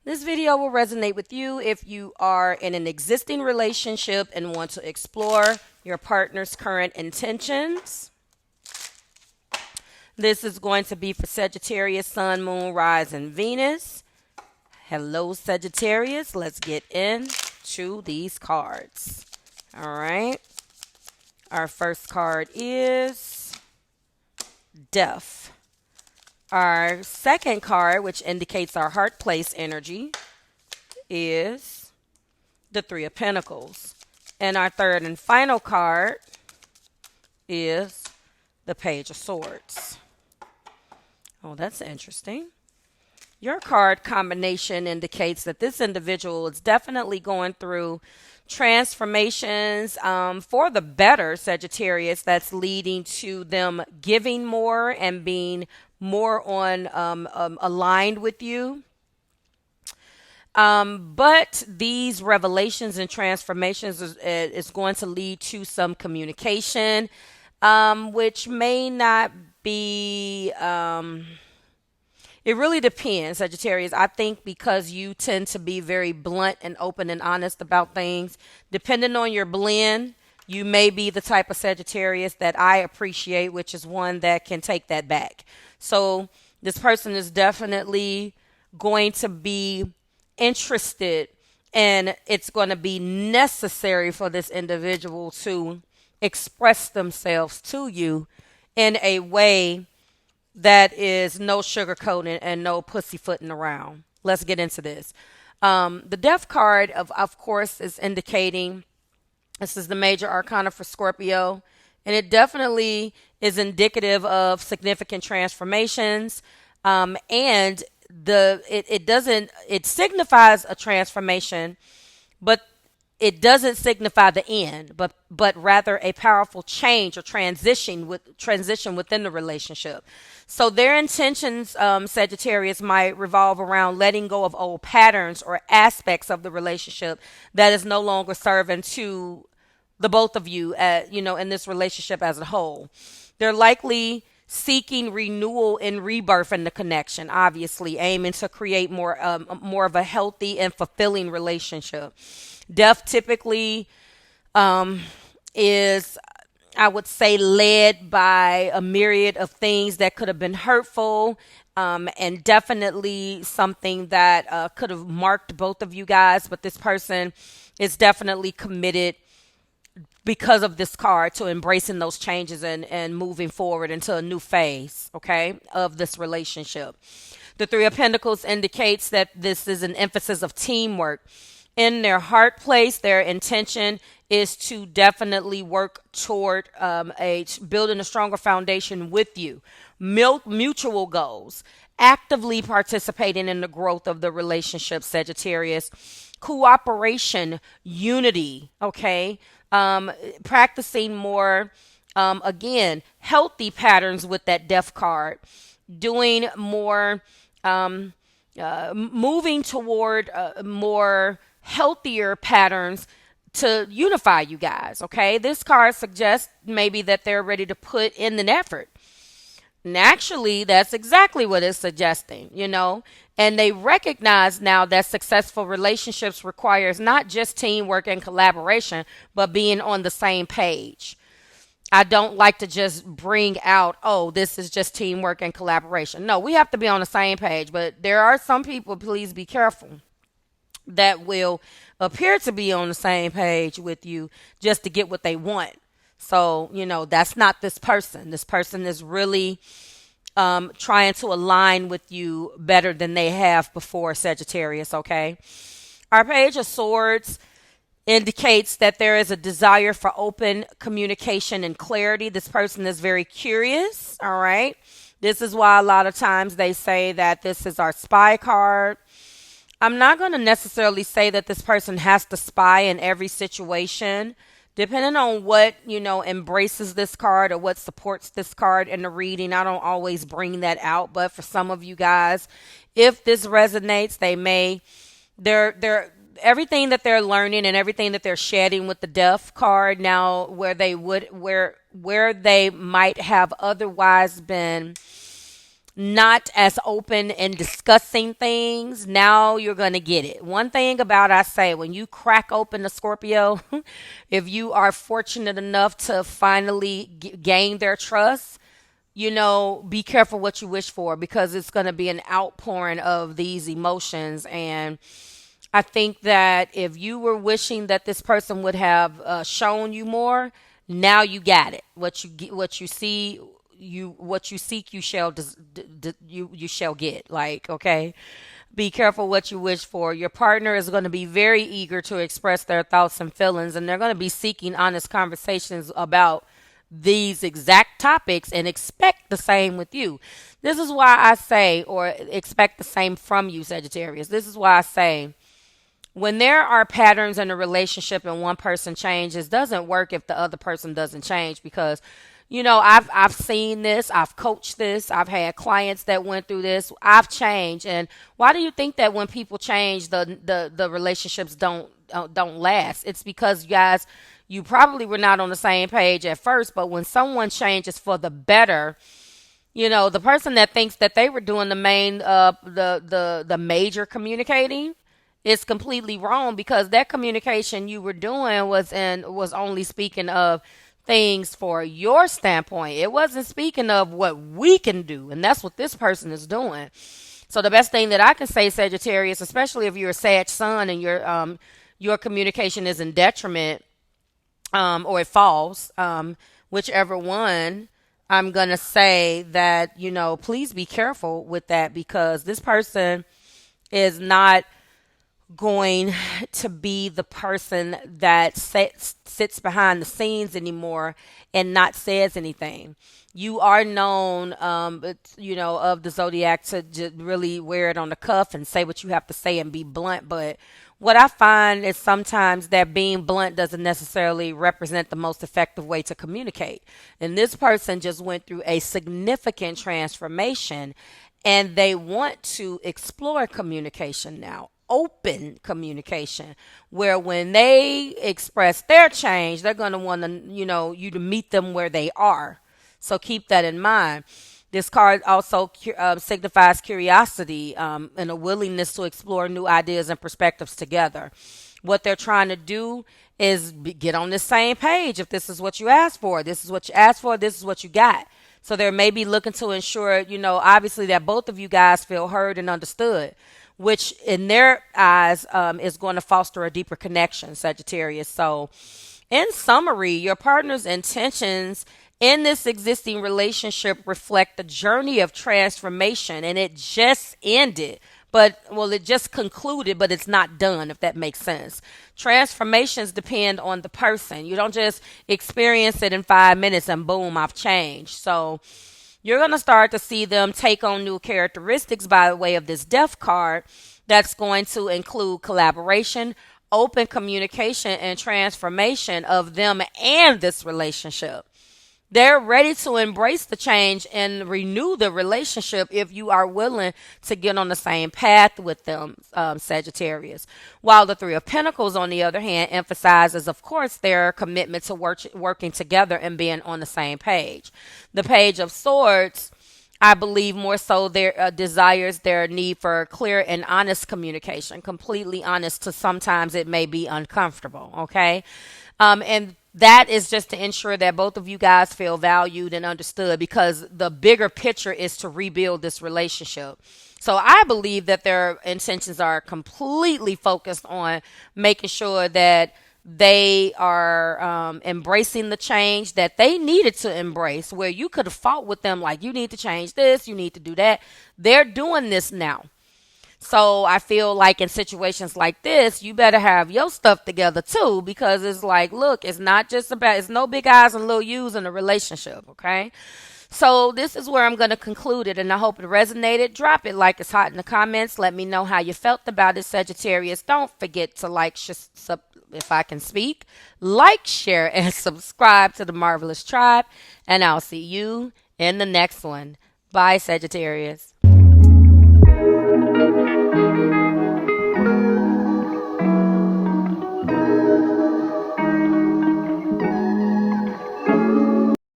This video will resonate with you if you are in an existing relationship and want to explore your partner's current intentions. This is going to be for Sagittarius, Sun, Moon, Rise, and Venus. Hello, Sagittarius. Let's get into these cards. All right. Our first card is Death. Our second card, which indicates our heart place energy, is the Three of Pentacles. And our third and final card is the Page of Swords. Oh, that's interesting. Your card combination indicates that this individual is definitely going through transformations for the better, Sagittarius, that's leading to them giving more and being more on aligned with you. But these revelations and transformations is going to lead to some communication, which may not be... It really depends, Sagittarius. I think because you tend to be very blunt and open and honest about things, depending on your blend, you may be the type of Sagittarius that I appreciate, which is one that can take that back. So this person is definitely going to be interested, and it's going to be necessary for this individual to express themselves to you in a way that is no sugarcoating and no pussyfooting around. Let's get into this. The Death card, of course, is indicating this is the major arcana for Scorpio, and it definitely is indicative of significant transformations. And it signifies a transformation, but it doesn't signify the end, but rather a powerful change or transition within the relationship. So their intentions, Sagittarius, might revolve around letting go of old patterns or aspects of the relationship that is no longer serving to the both of you, in this relationship as a whole. They're likely seeking renewal and rebirth in the connection, obviously aiming to create more of a healthy and fulfilling relationship. Death typically is, I would say, led by a myriad of things that could have been hurtful, and definitely something that could have marked both of you guys. But this person is definitely committed, because of this card, to embracing those changes and moving forward into a new phase, okay, of this relationship. The Three of Pentacles indicates that this is an emphasis of teamwork. In their heart place, their intention is to definitely work toward building a stronger foundation with you. Mutual goals, actively participating in the growth of the relationship, Sagittarius. Cooperation, unity, okay? Practicing more, again, healthy patterns with that Death card. Doing more, moving toward more healthier patterns to unify you guys, okay? This card suggests maybe that they're ready to put in an effort. And actually, that's exactly what it's suggesting, And they recognize now that successful relationships requires not just teamwork and collaboration, but being on the same page. I don't like to just bring out, oh, this is just teamwork and collaboration. No, we have to be on the same page. But there are some people, please be careful, that will appear to be on the same page with you just to get what they want. So, that's not this person. This person is really trying to align with you better than they have before, Sagittarius, okay? Our Page of Swords indicates that there is a desire for open communication and clarity. This person is very curious, all right? This is why a lot of times they say that this is our spy card. I'm not going to necessarily say that this person has to spy in every situation. Depending on what, embraces this card or what supports this card in the reading, I don't always bring that out. But for some of you guys, if this resonates, they're everything that they're learning and everything that they're shedding with the Death card now, where they might have otherwise been not as open in discussing things, now you're going to get it. One thing about I say, when you crack open the Scorpio, if you are fortunate enough to finally gain their trust, be careful what you wish for, because it's going to be an outpouring of these emotions. And I think that if you were wishing that this person would have shown you more, now you got it. What you see, what you seek, you shall you shall get. Like, okay, be careful what you wish for. Your partner is going to be very eager to express their thoughts and feelings, and they're going to be seeking honest conversations about these exact topics and expect the same with you. This is why I say, or expect the same from you, Sagittarius. This is why I say, when there are patterns in a relationship and one person changes, doesn't work if the other person doesn't change. Because I've seen this, I've coached this, I've had clients that went through this. I've changed. And why do you think that when people change, the relationships don't last? It's because, you guys, you probably were not on the same page at first, but when someone changes for the better, the person that thinks that they were doing the major communicating, it's completely wrong, because that communication you were doing was only speaking of things for your standpoint. It wasn't speaking of what we can do, and that's what this person is doing. So the best thing that I can say, Sagittarius, especially if you're a Sag sun and your communication is in detriment, or it falls, whichever one, I'm gonna say that please be careful with that, because this person is not going to be the person that sits behind the scenes anymore and not says anything. You are known, of the zodiac to just really wear it on the cuff and say what you have to say and be blunt. But what I find is sometimes that being blunt doesn't necessarily represent the most effective way to communicate. And this person just went through a significant transformation, and they want to explore communication now. Open communication, where when they express their change, they're going to want to, you to meet them where they are. So keep that in mind. This card also signifies curiosity, and a willingness to explore new ideas and perspectives together. What they're trying to do is get on the same page. If this is what you asked for, this is what you asked for, this is what you got. So they're maybe looking to ensure, obviously, that both of you guys feel heard and understood, which in their eyes is going to foster a deeper connection, Sagittarius. So in summary, your partner's intentions in this existing relationship reflect the journey of transformation, and it just ended. It just concluded, but it's not done, if that makes sense. Transformations depend on the person. You don't just experience it in 5 minutes and boom, I've changed. So you're going to start to see them take on new characteristics by way of this death card that's going to include collaboration, open communication, and transformation of them and this relationship. They're ready to embrace the change and renew the relationship if you are willing to get on the same path with them, Sagittarius. While the Three of Pentacles, on the other hand, emphasizes, of course, their commitment to working together and being on the same page. The Page of Swords, I believe, more so their desires their need for clear and honest communication, completely honest, to sometimes it may be uncomfortable, okay? And that is just to ensure that both of you guys feel valued and understood, because the bigger picture is to rebuild this relationship. So I believe that their intentions are completely focused on making sure that they are embracing the change that they needed to embrace, where you could have fought with them like, you need to change this, you need to do that. They're doing this now. So I feel like in situations like this, you better have your stuff together too, because it's like, look, it's no big eyes and little U's in a relationship, okay? So this is where I'm going to conclude it, and I hope it resonated. Drop it like it's hot in the comments. Let me know how you felt about it, Sagittarius. Don't forget to if I can speak, like, share, and subscribe to the Marvelous Tribe, and I'll see you in the next one. Bye, Sagittarius.